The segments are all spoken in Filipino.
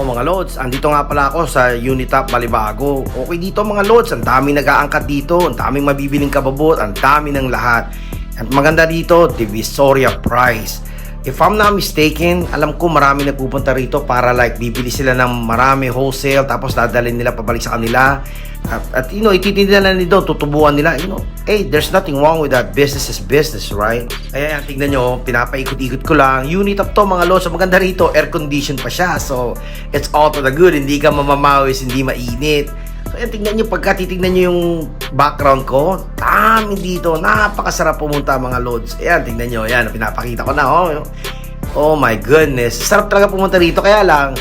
mga lods, andito nga pala ako sa Unitap Balibago. Okay dito mga lods, ang daming nag-aangkat dito, ang daming mabibiling kababot, ang dami ng lahat. At maganda dito, Divisoria Price. If I'm not mistaken, alam ko marami nagpupunta rito para like bibili sila ng marami wholesale tapos dadalhin nila pabalik sa kanila. At ititinda na nila, tutubuan nila, hey, there's nothing wrong with that. Business is business, right? Kaya yan, tingnan nyo, pinapaikot-ikot ko lang. Unitap to mga lods, so maganda rito, air condition pa siya. So, it's all to the good, hindi ka mamamawis, hindi mainit. So, yan, tingnan nyo, pagka titignan nyo yung background ko, dami dito, napakasarap pumunta mga lods. Ayan, tingnan nyo, yan, pinapakita ko na, oh my goodness, sarap talaga pumunta rito, kaya lang,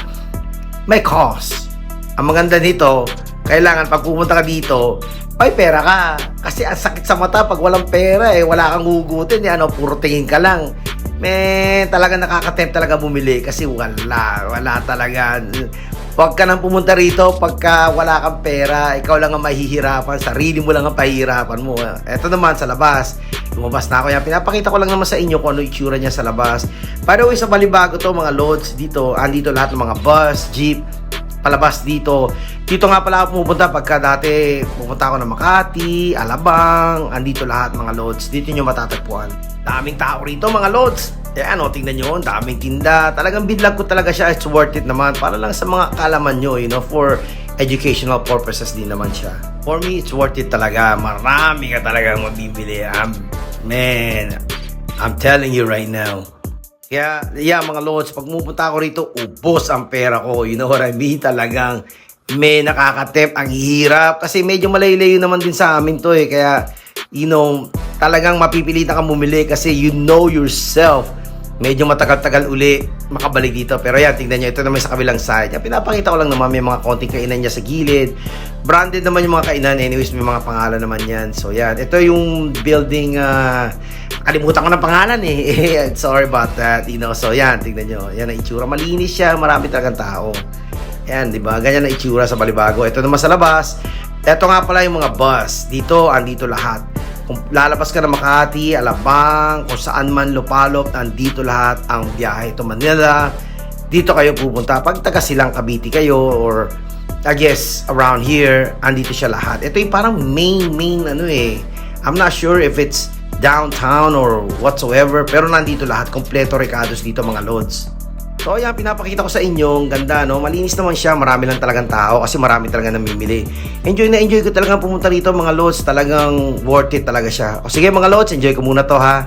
may cost. Ang maganda nito, kailangan pag pumunta ka dito, may pera ka. Kasi ang sakit sa mata pag walang pera wala kang hugutin, puro tingin ka lang. Talaga nakaka-tempt talaga bumili kasi wala talaga. Huwag ka nang pumunta rito pagka wala kang pera, ikaw lang ang mahihirapan, sarili mo lang ang pahihirapan mo. Eto naman sa labas, lumabas na ako yan. Pinapakita ko lang naman sa inyo kung ano itsura niya sa labas. By the way, sa Balibago to mga lods, andito lahat ng mga bus, jeep, palabas dito. Dito nga pala ako pumupunta pagka dati pupunta ako ng Makati, Alabang, andito lahat mga lods. Dito nyo matatagpuan. Daming tao rito mga lods. Yan tingnan nyo, daming tinda. Talagang bidlag ko talaga siya. It's worth it naman. Para lang sa mga kalaman nyo, for educational purposes din naman siya. For me, it's worth it talaga. Marami ka talaga mabibili. I'm telling you right now. Kaya, mga lods, pag pupunta ako rito, ubos ang pera ko. You know what I mean? Talagang may nakaka-tempt. Ang hirap. Kasi medyo malayo-layo naman din sa amin to Kaya, talagang mapipilitan kang bumili kasi you know yourself. Medyo matagal-tagal uli makabalik dito. Pero yan, tingnan nyo. Ito naman sa kabilang side. Yan, pinapakita ko lang naman may mga konting kainan niya sa gilid. Branded naman yung mga kainan. Anyways, may mga pangalan naman yan. So, yan. Ito yung building... kalimutan ko ng pangalan Sorry about that. So, yan. Tingnan nyo. Yan ang itsura. Malinis siya. Marami talagang tao. Yan, di ba? Ganyan ang itsura sa Balibago. Ito naman sa labas. Ito nga pala yung mga bus. Andito lahat. Kung lalabas ka ng Makati, Alabang, kung saan man lupalop, andito lahat ang biyahe to Manila. Dito kayo pupunta. Pag taga Silang Cavite kayo or I guess around here, andito siya lahat. Ito yung parang main I'm not sure if it's downtown or whatsoever, pero nandito lahat. Kompleto recados dito mga lods. So ayan, pinapakita ko sa inyo, ang ganda malinis naman siya, marami lang talagang tao kasi marami talaga namimili. Enjoy ko talagang pumunta rito mga lods, talagang worth it talaga siya. O sige mga lods, enjoy ko muna to ha.